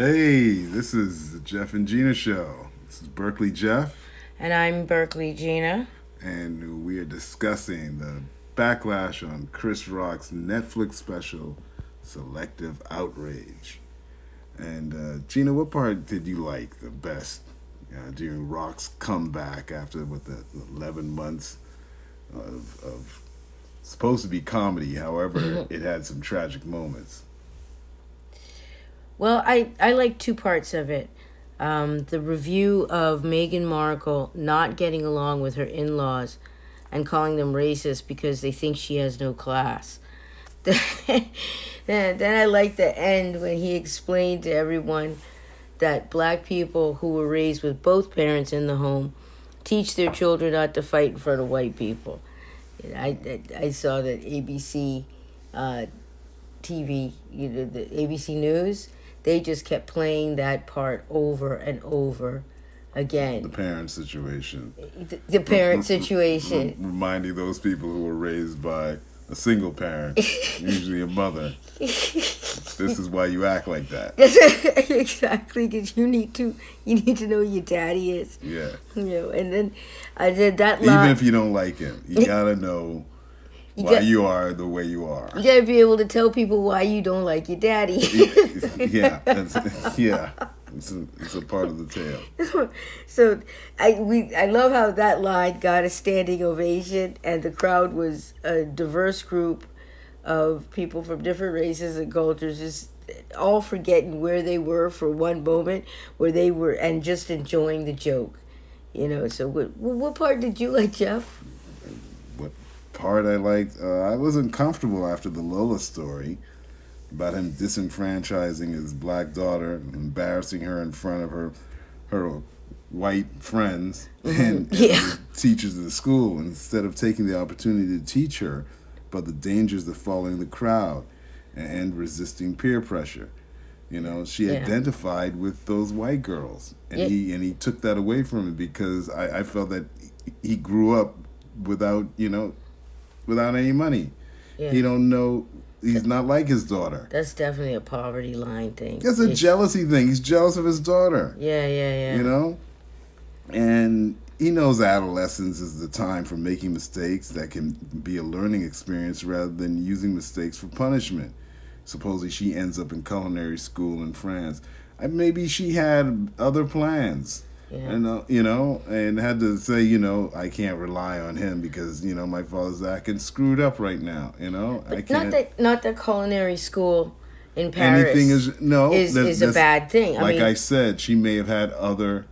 Hey, this is the Geoff and Gena show. This is Berkeley Geoff, And I'm Berkeley Gena. and we are discussing the backlash on Chris Rock's Netflix special, Selective Outrage. And Gena, what part did you like the best during Rock's comeback after the 11 months of supposed to be comedy? However, it had some tragic moments. Well, I like two parts of it. The review of Meghan Markle not getting along with her in-laws and calling them racist because they think she has no class. Then I like the end when he explained to everyone that black people who were raised with both parents in the home teach their children not to fight in front of white people. I saw that ABC TV, the ABC News, they just kept playing that part over and over again. The parent situation. The parent situation. Reminding those people who were raised by a single parent, usually a mother. This is why you act like that. Exactly, because you need to know who your daddy is. Yeah. And then I did that line. Even if you don't like him, you gotta know why you are the way you are. You gotta be able to tell people why you don't like your daddy. Yeah, it's a part of the tale. So I love how that line got a standing ovation, and the crowd was a diverse group of people from different races and cultures, just all forgetting where they were for one moment, where they were, and just enjoying the joke. So what part did you like, Geoff? What part I liked? I wasn't comfortable after the Lola story about him disenfranchising his black daughter, embarrassing her in front of her white friends and teachers of the school, instead of taking the opportunity to teach her about the dangers of following the crowd and resisting peer pressure. She identified with those white girls, and he took that away from him because I felt that he grew up without any money. Yeah. He don't know. He's not like his daughter. That's definitely a poverty line thing. That's a jealousy thing. He's jealous of his daughter. Yeah. And he knows adolescence is the time for making mistakes that can be a learning experience rather than using mistakes for punishment. Supposedly she ends up in culinary school in France. Maybe she had other plans. Yeah. And had to say, I can't rely on him because, my father's acting screwed up right now, But I can't. not that culinary school in Paris Anything is a bad thing. I said, she may have had other,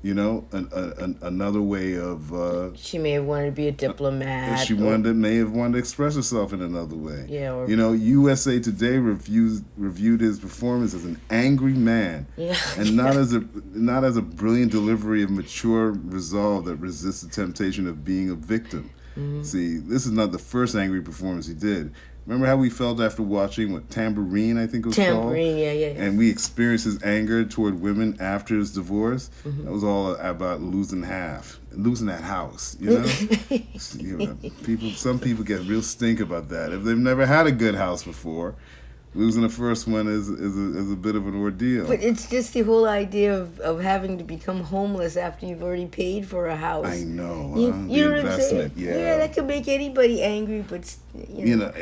another way of. She may have wanted to be a diplomat. May have wanted to express herself in another way. Yeah. USA Today reviewed his performance as an angry man. Yeah. And not as a brilliant delivery of mature resolve that resists the temptation of being a victim. Mm-hmm. See, this is not the first angry performance he did. Remember how we felt after watching Tambourine, I think it was called? Tambourine, yeah. And we experienced his anger toward women after his divorce. Mm-hmm. That was all about losing that house, Some people get real stink about that. If they've never had a good house before, losing the first one is a bit of an ordeal. But it's just the whole idea of having to become homeless after you've already paid for a house. I know. You know what I'm saying? Yeah, that could make anybody angry, but you got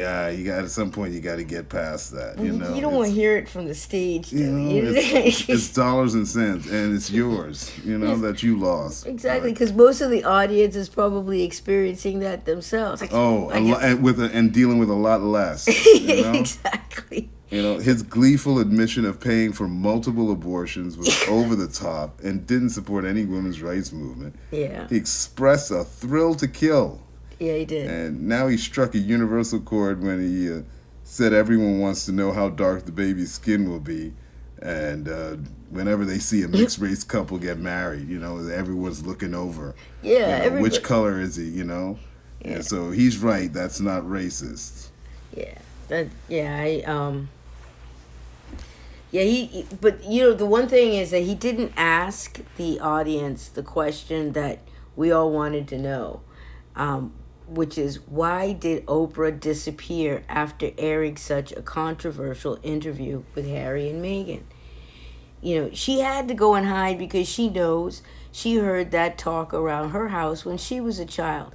at some point you got to get past that. You don't want to hear it from the stage. It's dollars and cents, and it's yours. That you lost. Exactly, because most of the audience is probably experiencing that themselves. And dealing with a lot less. Exactly. His gleeful admission of paying for multiple abortions was over the top and didn't support any women's rights movement. Yeah. He expressed a thrill to kill. Yeah, he did. And now he struck a universal chord when he said everyone wants to know how dark the baby's skin will be. And whenever they see a mixed race couple get married, everyone's looking over. Yeah. Which color is he, Yeah. And so he's right. That's not racist. Yeah. But the one thing is that he didn't ask the audience the question that we all wanted to know, which is, why did Oprah disappear after airing such a controversial interview with Harry and Meghan? she had to go and hide because she knows she heard that talk around her house when she was a child.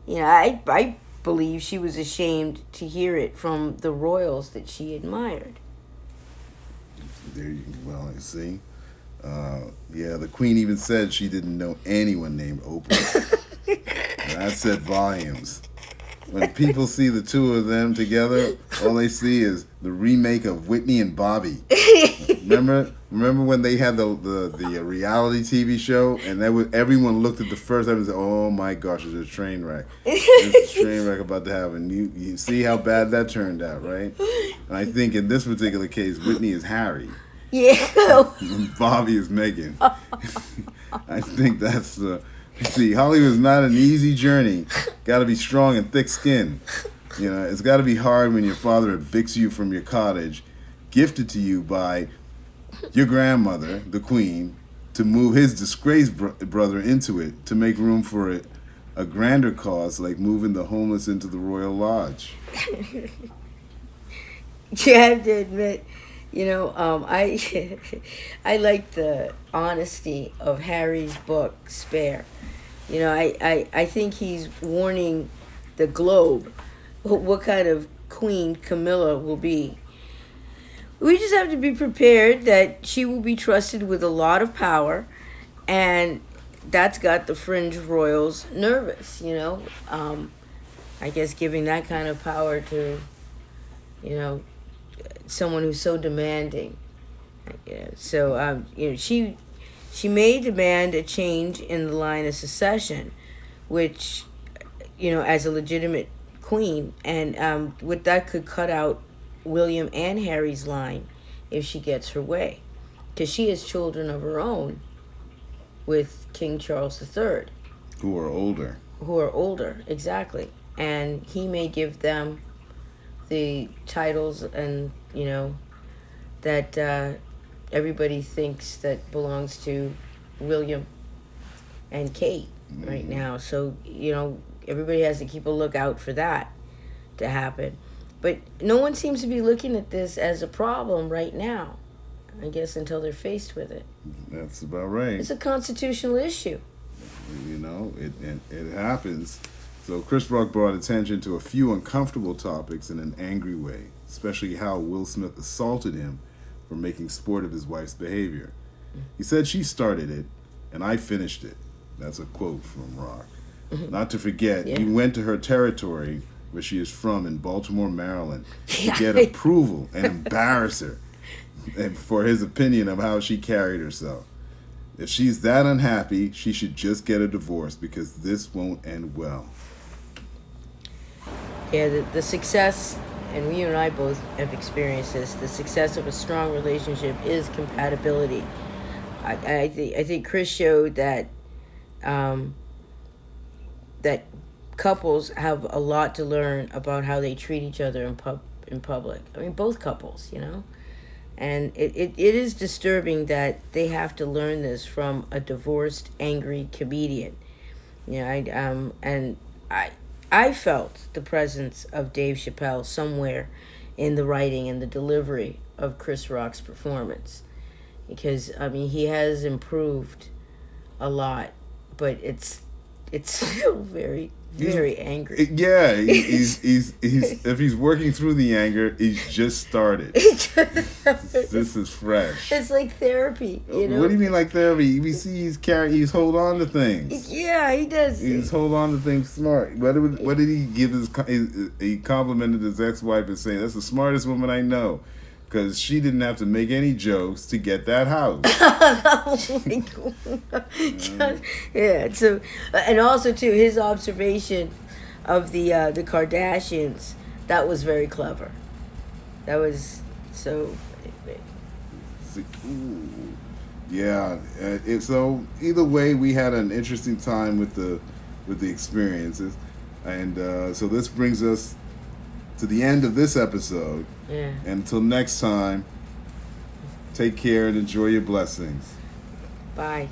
I believe she was ashamed to hear it from the royals that she admired. There you well, you see. Yeah, the Queen even said she didn't know anyone named Oprah. And that said volumes. When people see the two of them together, all they see is the remake of Whitney and Bobby. Remember when they had the reality TV show, and everyone looked at the first episode and said, "Oh my gosh, it's a train wreck. It's a train wreck about to happen." You see how bad that turned out, right? And I think in this particular case, Whitney is Harry. Yeah. And Bobby is Meghan. I think that's the. See, Hollywood's not an easy journey. Got to be strong and thick-skinned. It's got to be hard when your father evicts you from your cottage, gifted to you by your grandmother, the Queen, to move his disgraced brother into it to make room for a grander cause like moving the homeless into the Royal Lodge. You have to admit, I like the honesty of Harry's book, Spare. I think he's warning the globe what kind of queen Camilla will be. We just have to be prepared that she will be trusted with a lot of power, and that's got the fringe royals nervous, I guess giving that kind of power to, someone who's so demanding. So, she may demand a change in the line of succession, which, as a legitimate queen, and with that could cut out William and Harry's line if she gets her way, because she has children of her own with King Charles III. Who are older, exactly. And he may give them the titles and, that everybody thinks that belongs to William and Kate right now. So, everybody has to keep a lookout for that to happen. But no one seems to be looking at this as a problem right now, I guess, until they're faced with it. That's about right. It's a constitutional issue. It happens. So Chris Rock brought attention to a few uncomfortable topics in an angry way, especially how Will Smith assaulted him for making sport of his wife's behavior. He said she started it, and I finished it. That's a quote from Rock. Not to forget, he went to her territory, where she is from, in Baltimore, Maryland, to get approval and embarrass her and for his opinion of how she carried herself. If she's that unhappy, she should just get a divorce, because this won't end well. Yeah, the success, and you and I both have experienced this, the success of a strong relationship is compatibility. I think Chris showed that that couples have a lot to learn about how they treat each other in public. I mean, both couples, And it is disturbing that they have to learn this from a divorced, angry comedian. I felt the presence of Dave Chappelle somewhere in the writing and the delivery of Chris Rock's performance, because he has improved a lot, but it's still very angry. Yeah, he's if he's working through the anger, he's just started. This is fresh. It's like therapy, What do you mean like therapy? We see he's hold on to things. Yeah, he does. He's hold on to things smart. What did he give he complimented his ex-wife and saying, "That's the smartest woman I know," because she didn't have to make any jokes to get that house. Oh my God. Yeah. So, and also too, his observation of the Kardashians, that was very clever. That was so. Yeah. So either way, we had an interesting time with the experiences, and so this brings us to the end of this episode. Yeah. And until next time, take care and enjoy your blessings. Bye.